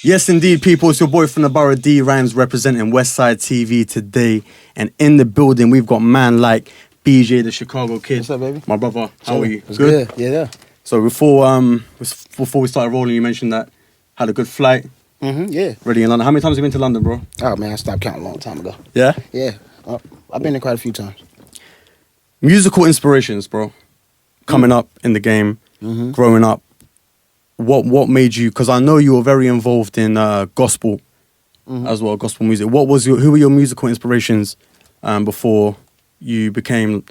Yes, indeed, people. It's your boy from the borough, D-Rymez, representing Westside TV today. And in the building, we've got man like BJ, the Chicago kid. What's up, baby? My brother, how are you? It's good? Yeah. So before we started rolling, you mentioned that had a good flight. Yeah. Ready in London. How many times have you been to London, bro? Oh, man, I stopped counting a long time ago. Yeah? Yeah. I've been there quite a few times. Musical inspirations, bro. Coming up in the game, growing up. What made you? Because I know you were very involved in gospel as well, gospel music. Who were your musical inspirations before you became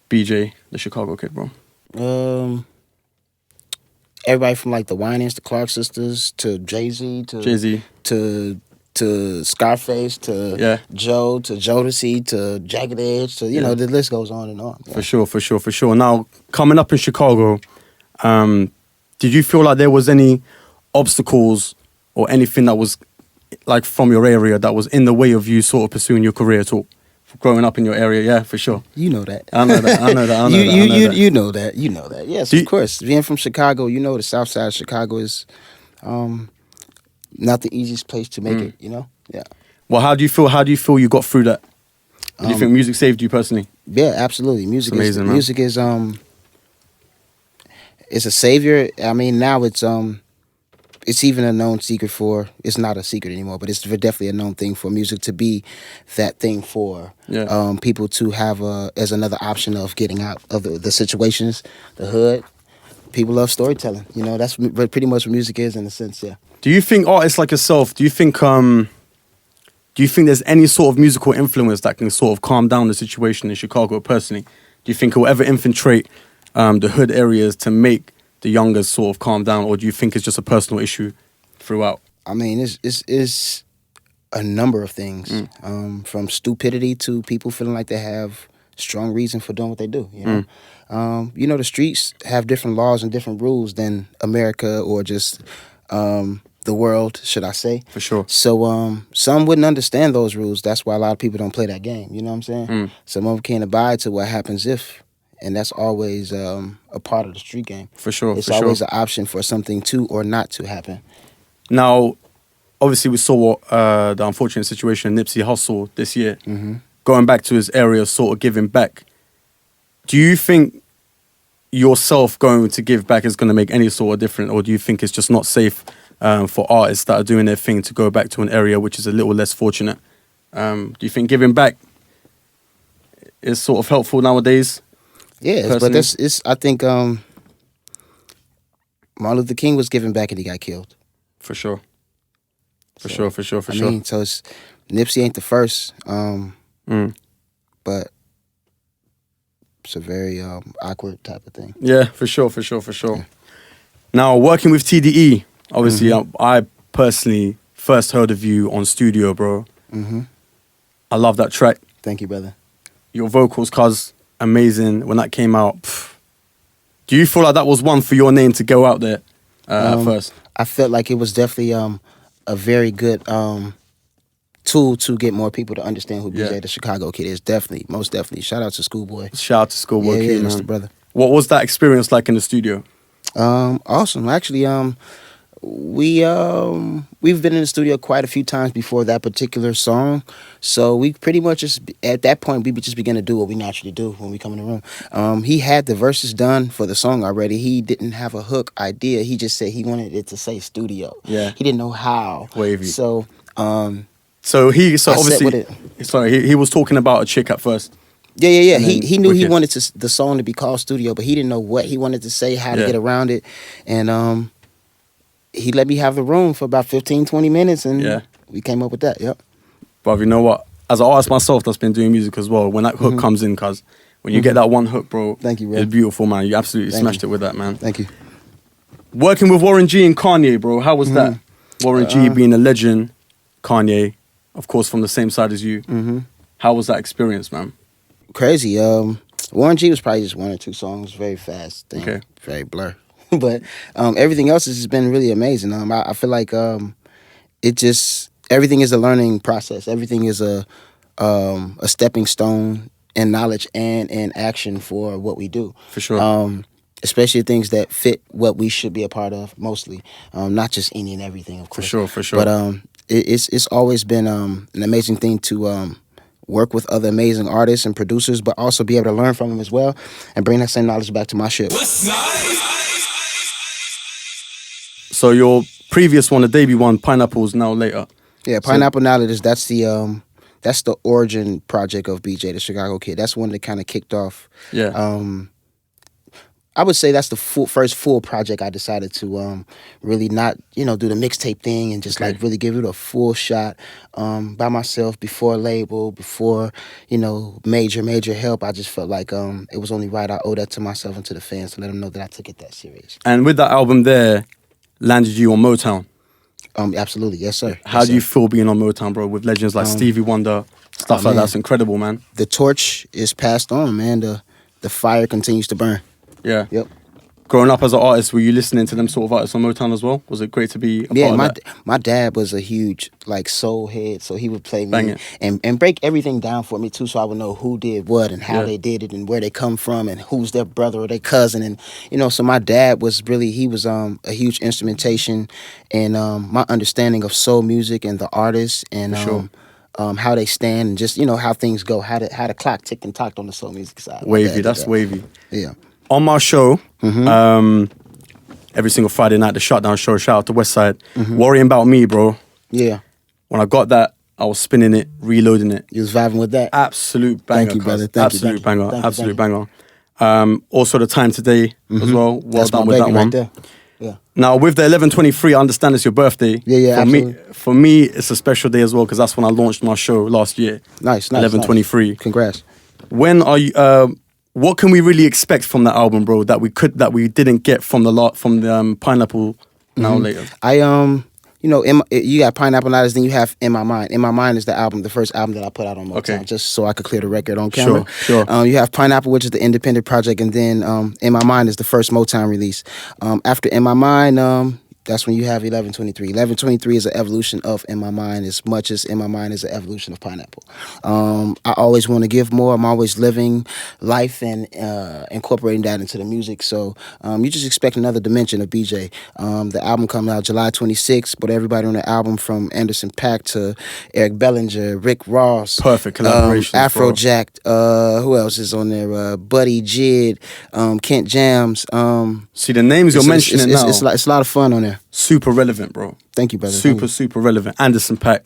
BJ, the Chicago kid, bro? Everybody from like the Winans, the Clark sisters, to Jay-Z, to Scarface, to Joe, to Jodeci, to Jagged Edge, to you know the list goes on and on. Yeah. For sure. Now coming up in Chicago, did you feel like there was any obstacles or anything that was like from your area that was in the way of you sort of pursuing your career at all? Growing up in your area, yeah, for sure. You know that. I know that. You know that. Yes, of course. Being from Chicago, you know the South Side of Chicago is not the easiest place to make it. You know, yeah. Well, how do you feel you got through that? Do you think music saved you personally? Yeah, absolutely. Music is amazing, music is it's a savior. I mean, now it's even a known secret for. It's not a secret anymore, but it's definitely a known thing for music to be that thing for people to have as another option of getting out of the situations, the hood. People love storytelling. You know, that's pretty much what music is in a sense. Yeah. Do you think artists like yourself? Do you think there's any sort of musical influence that can sort of calm down the situation in Chicago personally? Do you think it will ever infiltrate the hood areas to make the youngers sort of calm down, or do you think it's just a personal issue throughout? I mean, it's a number of things, from stupidity to people feeling like they have strong reason for doing what they do. You know, the streets have different laws and different rules than America or just the world, should I say? For sure. So some wouldn't understand those rules. That's why a lot of people don't play that game. You know what I'm saying? Some of them can't abide to what happens if. And that's always a part of the street game. For sure. It's always an option for something to or not to happen. Now, obviously, we saw the unfortunate situation Nipsey Hussle this year, going back to his area, sort of giving back. Do you think yourself going to give back is going to make any sort of difference, or do you think it's just not safe for artists that are doing their thing to go back to an area which is a little less fortunate? Do you think giving back is sort of helpful nowadays? Yeah, but I think Martin Luther King was giving back and he got killed. For sure. For sure. I mean, so Nipsey ain't the first, but it's a very awkward type of thing. Yeah, for sure. Yeah. Now, working with TDE, obviously, I personally first heard of you on Studio, bro. I love that track. Thank you, brother. Your vocals, cuz, amazing when that came out. Do you feel like that was one for your name to go out there at first? I felt like it was definitely a very good tool to get more people to understand who BJ the Chicago kid is. Definitely, most definitely. Shout out to SchoolBoy. Shout out to SchoolBoy, yeah, man. Mr. Brother. What was that experience like in the studio? Awesome. Actually, we've been in the studio quite a few times before that particular song, so we pretty much just at that point we just begin to do what we naturally do when we come in the room. He had the verses done for the song already. He didn't have a hook idea. He just said he wanted it to say studio. Yeah, he didn't know how. Wavy. So he was talking about a chick at first. Yeah. He knew he wanted the song to be called Studio, but he didn't know what he wanted to say, how to get around it, and he let me have the room for about 15, 20 minutes, and we came up with that. Yep. But you know what? As an artist myself that's been doing music as well, when that hook comes in, cuz when you get that one hook, bro, thank you, bro. It's beautiful, man. You absolutely smashed it with that, man. Thank you. Working with Warren G and Kanye, bro, how was that? Warren G being a legend, Kanye, of course, from the same side as you. How was that experience, man? Crazy. Warren G was probably just one or two songs, very fast thing, very blur. But everything else has been really amazing. I feel like everything is a learning process. Everything is a stepping stone in knowledge and in action for what we do. For sure. especially things that fit what we should be a part of, mostly. Not just any and everything, of course. For sure. But it's always been an amazing thing to work with other amazing artists and producers, but also be able to learn from them as well and bring that same knowledge back to my shit. So your previous one, the debut one, Pineapple's Now Later. Yeah, Pineapple Now Later, that's the origin project of BJ, the Chicago Kid. That's one that kind of kicked off. Yeah. I would say that's the first full project I decided to really not, do the mixtape thing and just like really give it a full shot by myself, before a label, before, major help. I just felt like it was only right. I owe that to myself and to the fans to let them know that I took it that serious. And with that album there, landed you on Motown. Absolutely, yes, sir. How do you feel being on Motown, bro, with legends like Stevie Wonder, stuff like that? That's incredible, man. The torch is passed on, man. The fire continues to burn. Yeah. Yep. Growing up as an artist, were you listening to them sort of artists on Motown as well? Was it great to be a part of that? My dad was a huge soul head, so he would play me and break everything down for me too, so I would know who did what and how they did it and where they come from and who's their brother or their cousin, and so my dad was really a huge instrumentation in my understanding of soul music and the artists and how they stand and just how things go, how the clock ticked and talked on the soul music side. Wavy, that's wavy. Yeah. On my show, every single Friday night, the Shutdown show, shout out to Westside, Worrying About Me, bro. Yeah. When I got that, I was spinning it, reloading it. You was vibing with that? Absolute banger. Thank you, brother. Absolute banger. Absolute banger. Also, The Time Today as well. Well done with that one. Right there. Yeah. Now, with the 11/23, I understand it's your birthday. Yeah, absolutely. For me, it's a special day as well because that's when I launched my show last year. Nice. 11/23. Congrats. When are you? What can we really expect from that album, bro? That we didn't get from the Pineapple Now Later. You got Pineapple Now Later, then you have In My Mind. In My Mind is the first album that I put out on Motown, just so I could clear the record on camera. Sure. You have Pineapple, which is the independent project, and then In My Mind is the first Motown release. After In My Mind, that's when you have 11/23. 11/23 is an evolution of In My Mind as much as In My Mind is an evolution of Pineapple. I always want to give more. I'm always living life and incorporating that into the music. So you just expect another dimension of BJ. The album comes out July 26th, but everybody on the album from Anderson .Paak to Eric Bellinger, Rick Ross. Perfect collaboration. Afrojack. Who else is on there? Buddy Jid, Kent Jams. See, the names you're mentioning now. It's a lot of fun on there. Super relevant, bro. Thank you, brother. Super relevant. Anderson .Paak,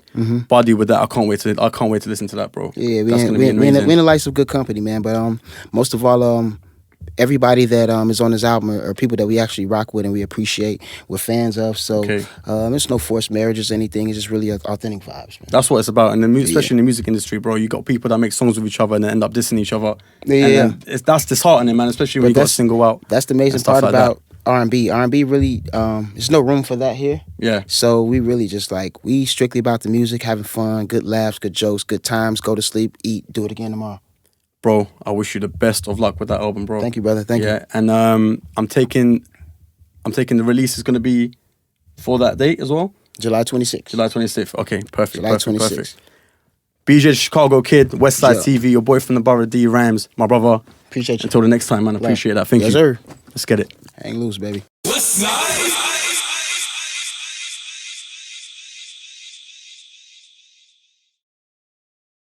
Buddy with that. I can't wait to listen to that, bro. Yeah, we're in the lights of good company, man. But most of all, everybody that is on this album are people that we actually rock with and we appreciate. We're fans of. So it's no forced marriages or anything. It's just really authentic vibes, man. That's what it's about. And especially in the music industry, bro, you got people that make songs with each other and then end up dissing each other. Yeah. And that's disheartening, man. Especially when you got a single out. That's the amazing part about R&B. R&B really, there's no room for that here. Yeah. So we really just we strictly about the music, having fun, good laughs, good jokes, good times, go to sleep, eat, do it again tomorrow. Bro, I wish you the best of luck with that album, bro. Thank you, brother. Thank you. Yeah, and I'm taking the release is going to be for that date as well? July 26th. July 26th. Okay, perfect. July 26th. Perfect. BJ Chicago Kid, Westside TV, your boy from the borough, D-Rymez, my brother. Appreciate you. Until the next time, man. Appreciate that. Thank you. Yes, sir. Let's get it. Hang loose, baby. Westside.